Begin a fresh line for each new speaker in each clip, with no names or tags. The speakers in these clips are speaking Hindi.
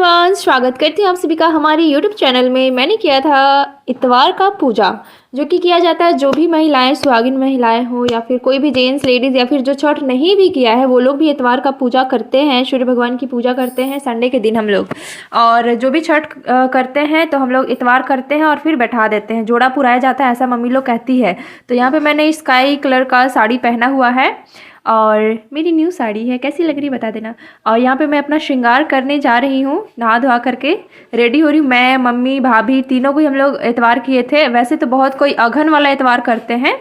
एवरीवन, स्वागत करती हूँ आप सभी का हमारे यूट्यूब चैनल में। मैंने किया था इतवार का पूजा, जो कि किया जाता है जो भी महिलाएं सुहागिन महिलाएं हो या फिर कोई भी जेंट्स लेडीज़ या फिर जो छठ नहीं भी किया है वो लोग भी इतवार का पूजा करते हैं। सूर्य भगवान की पूजा करते हैं संडे के दिन हम लोग। और जो भी छठ करते हैं तो हम लोग इतवार करते हैं और फिर बैठा देते हैं, जोड़ा पुराया जाता है, ऐसा मम्मी लोग कहती है। तो यहाँ पर मैंने स्काई कलर का साड़ी पहना हुआ है और मेरी न्यू साड़ी है, कैसी लग रही है बता देना। और यहाँ पे मैं अपना श्रृंगार करने जा रही हूँ, नहा धोआ करके रेडी हो रही हूँ। मैं, मम्मी, भाभी तीनों को ही हम लोग इतवार किए थे। वैसे तो बहुत कोई अघन वाला इतवार करते हैं,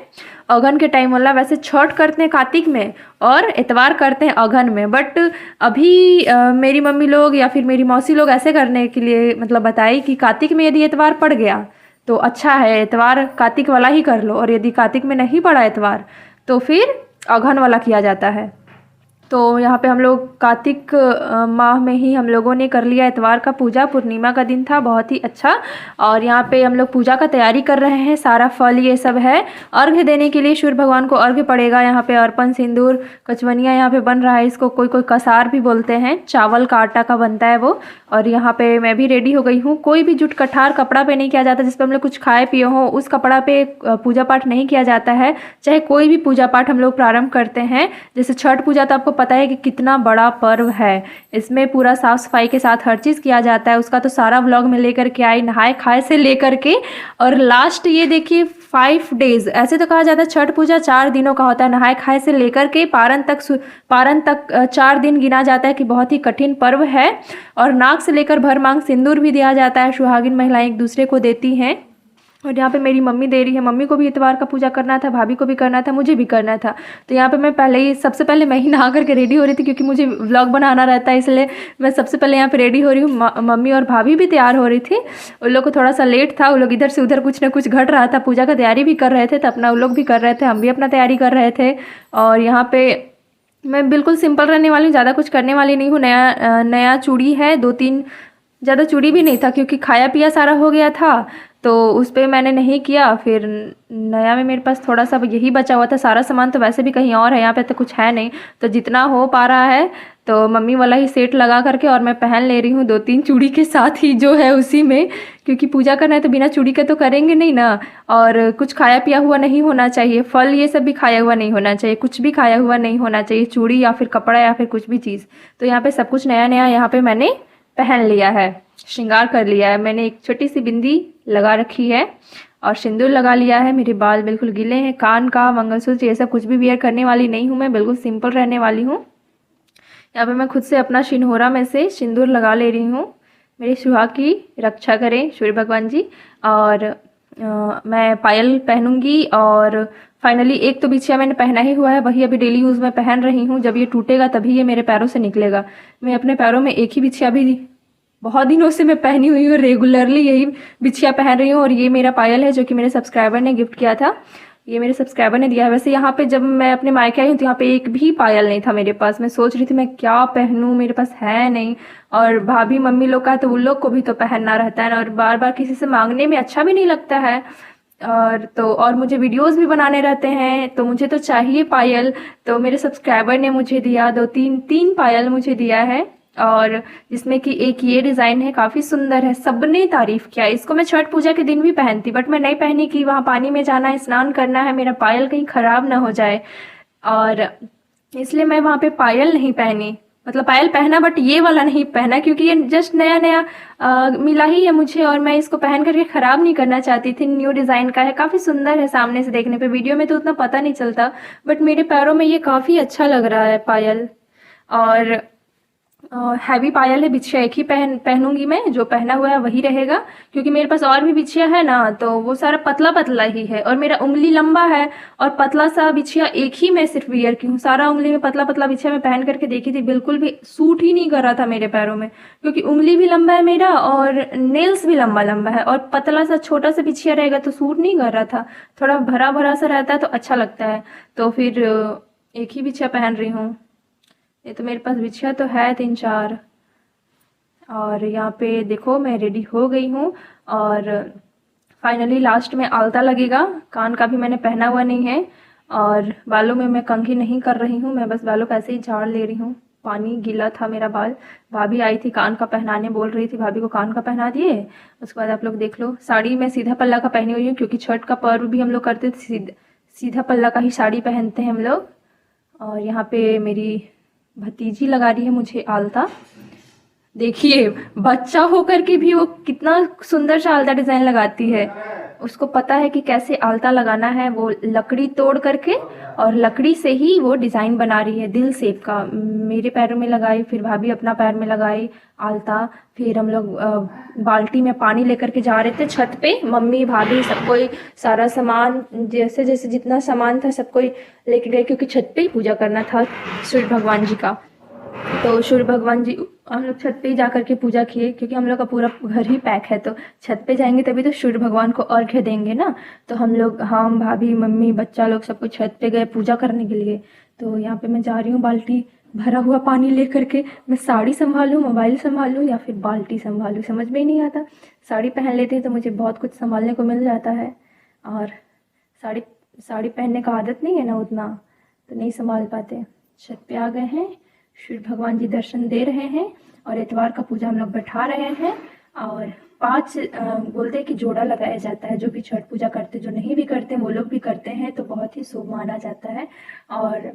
अघन के टाइम वाला। वैसे छठ करते हैं कार्तिक में और इतवार करते हैं अघन में। बट अभी मेरी मम्मी लोग या फिर मेरी मौसी लोग ऐसे करने के लिए मतलब बताई कि कार्तिक में यदि इतवार पड़ गया तो अच्छा है, इतवार कार्तिक वाला ही कर लो, और यदि कार्तिक में नहीं पड़ा इतवार तो फिर अघन वाला किया जाता है। तो यहाँ पे हम लोग कार्तिक माह में ही हम लोगों ने कर लिया इतवार का पूजा। पूर्णिमा का दिन था, बहुत ही अच्छा। और यहाँ पे हम लोग पूजा का तैयारी कर रहे हैं, सारा फल ये सब है। अर्घ्य देने के लिए सूर्य भगवान को अर्घ्य पड़ेगा। यहाँ पे अर्पण सिंदूर कचवनिया यहाँ पे बन रहा है, इसको कोई कोई कसार भी बोलते हैं, चावल का आटा का बनता है वो। और यहाँ पे मैं भी रेडी हो गई हूँ। कोई भी जुट कठार कपड़ा पे नहीं किया जाता जिस पर हम लोग कुछ खाए पिए हो, उस कपड़ा पे पूजा पाठ नहीं किया जाता है। चाहे कोई भी पूजा पाठ हम लोग प्रारंभ करते हैं, जैसे छठ पूजा तो आपको पता है कि कितना बड़ा पर्व है। इसमें पूरा साफ सफाई के साथ हर चीज़ किया जाता है। उसका तो सारा व्लॉग में लेकर के आई, नहाए खाए से लेकर के। और लास्ट ये देखिए 5 डेज, ऐसे तो कहा जाता है छठ पूजा 4 दिनों का होता है, नहाए खाए से लेकर के पारण तक 4 दिन गिना जाता है कि बहुत ही कठिन पर्व है। और नाक से लेकर भर मांग सिंदूर भी दिया जाता है, सुहागिन महिलाएं एक दूसरे को देती हैं। और यहाँ पे मेरी मम्मी दे रही है, मम्मी को भी इतवार का पूजा करना था, भाभी को भी करना था, मुझे भी करना था। तो यहाँ पे मैं सबसे पहले मैं ही नहा करके रेडी हो रही थी, क्योंकि मुझे व्लॉग बनाना रहता है, इसलिए मैं सबसे पहले यहाँ पे रेडी हो रही हूँ। मम्मी और भाभी भी तैयार हो रही थी। उन लोग को थोड़ा सा लेट था, वो लोग इधर से उधर कुछ ना कुछ घट रहा था, पूजा का तैयारी भी कर रहे थे, तो अपना वो लोग भी कर रहे थे, हम भी अपना तैयारी कर रहे थे। और यहाँ पे मैं बिल्कुल सिंपल रहने वाली हूँ, ज़्यादा कुछ करने वाली नहीं हूँ। नया चूड़ी है, 2-3, ज़्यादा चूड़ी भी नहीं था क्योंकि खाया पिया सारा हो गया था, तो उस पर मैंने नहीं किया। फिर नया में मेरे पास थोड़ा सा यही बचा हुआ था, सारा सामान तो वैसे भी कहीं और है, यहाँ पे तो कुछ है नहीं। तो जितना हो पा रहा है तो मम्मी वाला ही सेट लगा करके और मैं पहन ले रही हूँ 2-3 चूड़ी के साथ ही जो है उसी में, क्योंकि पूजा करना है तो बिना चूड़ी के तो करेंगे नहीं ना। और कुछ खाया पिया हुआ नहीं होना चाहिए, फल ये सब भी खाया हुआ नहीं होना चाहिए, कुछ भी खाया हुआ नहीं होना चाहिए, चूड़ी या फिर कपड़ा या फिर कुछ भी चीज़। तो यहाँ पे सब कुछ नया नया यहाँ पे मैंने पहन लिया है, श्रृंगार कर लिया है। मैंने एक छोटी सी बिंदी लगा रखी है और सिंदूर लगा लिया है। मेरे बाल बिल्कुल गीले हैं, कान का मंगलसूत्र ये सब कुछ भी वियर करने वाली नहीं हूँ, मैं बिल्कुल सिंपल रहने वाली हूँ। यहाँ पे मैं खुद से अपना सिंदूरा में से सिंदूर लगा ले रही हूँ। मेरे सुहाग की रक्षा करें सूर्य भगवान जी। और मैं पायल पहनूंगी। और फाइनली एक तो बिछिया मैंने पहना ही हुआ है, वही अभी डेली यूज़ में पहन रही हूँ। जब ये टूटेगा तभी ये मेरे पैरों से निकलेगा। मैं अपने पैरों में एक ही बिछिया भी बहुत दिनों से मैं पहनी हुई हूँ, रेगुलरली यही बिछिया पहन रही हूँ। और ये मेरा पायल है जो कि मेरे सब्सक्राइबर ने गिफ्ट किया था, ये मेरे सब्सक्राइबर ने दिया है। वैसे यहाँ पे जब मैं अपने मायके आई हूँ तो यहाँ पे एक भी पायल नहीं था मेरे पास। मैं सोच रही थी मैं क्या पहनूँ, मेरे पास है नहीं। और भाभी मम्मी लोग का है तो उन लोग को भी तो पहनना रहता है ना, और बार बार किसी से मांगने में अच्छा भी नहीं लगता है। और मुझे वीडियोस भी बनाने रहते हैं, तो मुझे तो चाहिए पायल। तो मेरे सब्सक्राइबर ने मुझे दिया 2-3 पायल मुझे दिया है। और जिसमें कि एक ये डिज़ाइन है, काफ़ी सुंदर है, सबने तारीफ़ किया। इसको मैं छठ पूजा के दिन भी पहनती, बट मैं नहीं पहनी कि वहाँ पानी में जाना है, स्नान करना है, मेरा पायल कहीं ख़राब ना हो जाए, और इसलिए मैं वहाँ पे पायल नहीं पहनी। मतलब पायल पहना बट ये वाला नहीं पहना, क्योंकि ये जस्ट नया नया मिला ही है मुझे और मैं इसको पहन करके ख़राब नहीं करना चाहती थी। न्यू डिज़ाइन का है, काफ़ी सुंदर है सामने से देखने पे, वीडियो में तो उतना पता नहीं चलता, बट मेरे पैरों में ये काफ़ी अच्छा लग रहा है पायल। और हैवी पायल है, बिछिया एक ही पहनूंगी मैं, जो पहना हुआ है वही रहेगा, क्योंकि मेरे पास और भी बिछिया है ना, तो वो सारा पतला पतला ही है। और मेरा उंगली लंबा है और पतला सा बिछिया एक ही मैं सिर्फ वियर की हूँ। सारा उंगली में पतला पतला बिछिया मैं पहन करके देखी थी, बिल्कुल भी सूट ही नहीं कर रहा था मेरे पैरों में, क्योंकि उंगली भी लंबा है मेरा और नेल्स भी लंबा लंबा है, और पतला सा छोटा सा बिछिया रहेगा तो सूट नहीं कर रहा था। थोड़ा भरा भरा सा रहता है तो अच्छा लगता है, तो फिर एक ही बिछिया पहन रही हूँ। ये तो मेरे पास बिछिया तो है 3-4। और यहाँ पे देखो मैं रेडी हो गई हूँ। और फाइनली लास्ट में आलता लगेगा, कान का भी मैंने पहना हुआ नहीं है। और बालों में मैं कंघी नहीं कर रही हूँ, मैं बस बालों को ऐसे ही झाड़ ले रही हूँ। पानी गीला था मेरा बाल। भाभी आई थी कान का पहनाने, बोल रही थी भाभी को कान का पहना दिए। उसके बाद आप लोग देख लो, साड़ी मैं सीधा पल्ला का पहनी हुई हूँ क्योंकि छठ का पर्व भी हम लोग करते थे सीधा पल्ला का ही साड़ी पहनते हैं हम लोग। और यहाँ पे मेरी भतीजी लगा रही है मुझे आलता। देखिए बच्चा होकर के भी वो कितना सुंदर सा आलता डिज़ाइन लगाती है। उसको पता है कि कैसे आलता लगाना है। वो लकड़ी तोड़ करके और लकड़ी से ही वो डिज़ाइन बना रही है दिल शेप का। मेरे पैरों में लगाई, फिर भाभी अपना पैर में लगाई आलता। फिर हम लोग बाल्टी में पानी लेकर के जा रहे थे छत पे, मम्मी भाभी सब कोई सारा सामान जैसे जैसे जितना सामान था सब कोई लेके गए क्योंकि छत पे ही पूजा करना था सूर्य भगवान जी का। तो सूर्य भगवान जी हम लोग छत पे ही जा करके पूजा किए क्योंकि हम लोग का पूरा घर ही पैक है। तो छत पे जाएंगे तभी तो सूर्य भगवान को अर्घ्य देंगे ना। तो हम भाभी मम्मी बच्चा लोग सब कुछ छत पे गए पूजा करने के लिए। तो यहाँ पे मैं जा रही हूँ बाल्टी भरा हुआ पानी ले करके। मैं साड़ी संभालूँ, मोबाइल संभालूँ या फिर बाल्टी संभालूँ, समझ में ही नहीं आता। साड़ी पहन लेती हूँ तो मुझे बहुत कुछ संभालने को मिल जाता है, और साड़ी पहनने का आदत नहीं है ना उतना, तो नहीं संभाल पाते। छत पे आ गए हैं, सूर्य भगवान जी दर्शन दे रहे हैं और इतवार का पूजा हम लोग बैठा रहे हैं। और 5 बोलते हैं कि जोड़ा लगाया जाता है, जो भी छठ पूजा करते, जो नहीं भी करते वो लोग भी करते हैं, तो बहुत ही शुभ माना जाता है। और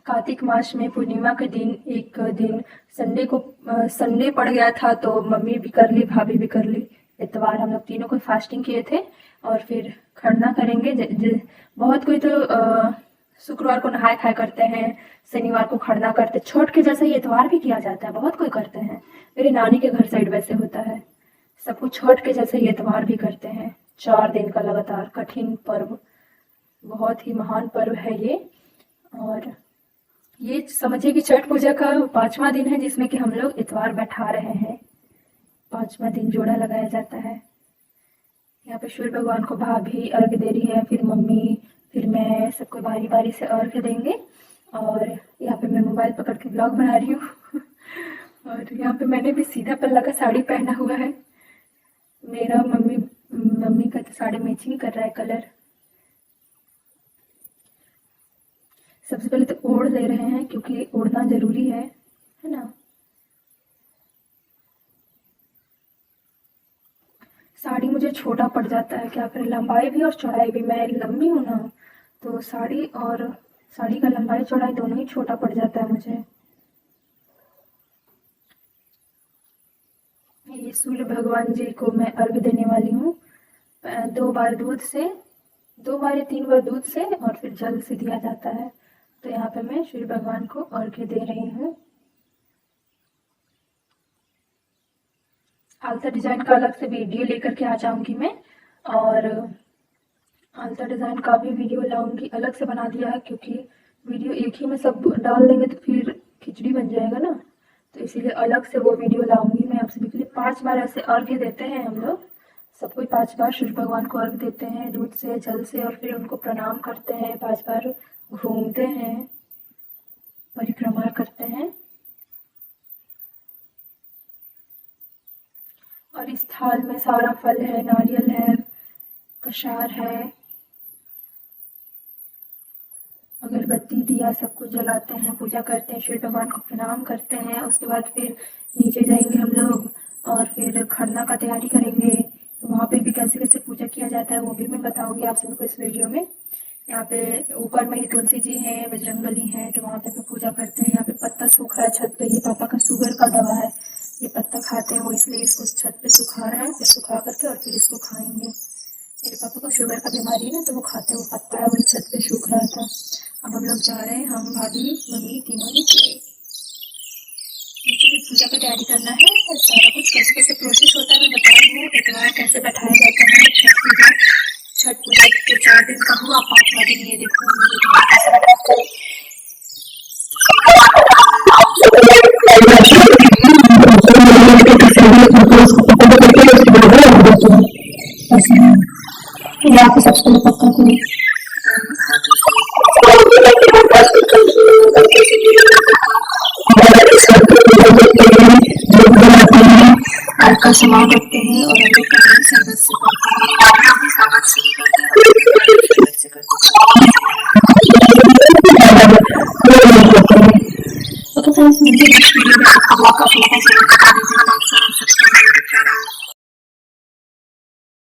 कार्तिक मास में पूर्णिमा के दिन एक दिन संडे पड़ गया था, तो मम्मी भी कर ली, भाभी भी कर ली। इतवार हम लोग तीनों को फास्टिंग किए थे और फिर खरना करेंगे। बहुत कोई तो शुक्रवार को नहाए खाए करते हैं, शनिवार को खरना करते। छठ के जैसा ही इतवार भी किया जाता है, बहुत कोई करते हैं। मेरे नानी के घर साइड वैसे होता है, सब कुछ छठ के जैसे ही इतवार भी करते हैं। 4 दिन का लगातार कठिन पर्व, बहुत ही महान पर्व है ये। और ये समझिए कि छठ पूजा का 5वां दिन है जिसमें कि हम लोग इतवार बैठा रहे हैं। 5वां दिन जोड़ा लगाया जाता है। यहाँ पे सूर्य भगवान को भाभी अर्घ्य दे रही है, फिर मम्मी, फिर मैं, सबको बारी बारी से अर्घ्य देंगे। और यहाँ पे मैं मोबाइल पकड़ के ब्लॉग बना रही हूँ और यहाँ पे मैंने भी सीधा पल्ला का साड़ी पहना हुआ है। मेरा मम्मी का तो साड़ी मैचिंग कर रहा है कलर। सबसे पहले तो ओढ़ ले रहे हैं क्योंकि ओढ़ना जरूरी है ना। साड़ी मुझे छोटा पड़ जाता है, क्या करें, लंबाई भी और चौड़ाई भी। मैं लंबी हूँ ना, तो साड़ी का लंबाई चौड़ाई दोनों ही छोटा पड़ जाता है मुझे। ये सूर्य भगवान जी को मैं अर्घ्य देने वाली हूँ। 2 बार दूध से, 2 बार या 3 बार दूध से और फिर जल से दिया जाता है। तो यहाँ पे मैं सूर्य भगवान को अर्घ्य दे रही हूँ। आलता डिजाइन का अलग से वीडियो लेकर के आ जाऊंगी मैं, और आलता डिजाइन का भी वीडियो लाऊंगी, अलग से बना दिया है क्योंकि वीडियो एक ही में सब डाल देंगे तो फिर खिचड़ी बन जाएगा ना। तो इसीलिए अलग से वो वीडियो लाऊंगी मैं आप सभी के लिए। 5 बार ऐसे अर्घ्य देते हैं हम लोग, सब कोई 5 बार सूर्य भगवान को अर्घ्य देते हैं दूध से जल से, और फिर उनको प्रणाम करते हैं। 5 बार घूमते हैं, परिक्रमा करते हैं। और इस थाल में सारा फल है, नारियल है, कशार है, अगरबत्ती दिया सब कुछ जलाते हैं, पूजा करते हैं, सूर्य भगवान को प्रणाम करते हैं। उसके बाद फिर नीचे जाएंगे हम लोग और फिर खरना का तैयारी करेंगे। तो वहाँ पे भी कैसे कैसे पूजा किया जाता है वो भी मैं बताऊंगी आप सबको इस वीडियो में। यहाँ पे ऊपर में ही तुलसी जी हैं, बजरंगबली हैं, तो वहाँ पे भी पूजा करते हैं। यहाँ पे पत्ता सूख रहा है छत पे, ये पापा का शुगर का दवा है, ये पत्ता खाते हैं वो, इसलिए इसको छत पे सुखा रहा है। फिर सुखा करके और फिर इसको खाएंगे। मेरे पापा को शुगर का बीमारी है ना, तो वो खाते हैं, वो पत्ता है वही छत पे सूख रहा था। अब हम लोग जा रहे हैं, हम भाभी मम्मी तीनों नीचे भी पूजा का तैयारी करना है। और सारा कुछ कैसे कैसे प्रोसेस होता है मैं बता रही हूँ। इतवार कैसे बैठाया जाता है, छठ पूजा के 4 दिन का हुआ, 5वां दिन ये देखो यहाँ पे सबसे पत्ता को का सामान रखते हैं और हम लोग
आपका बहुत कुछ लेते थे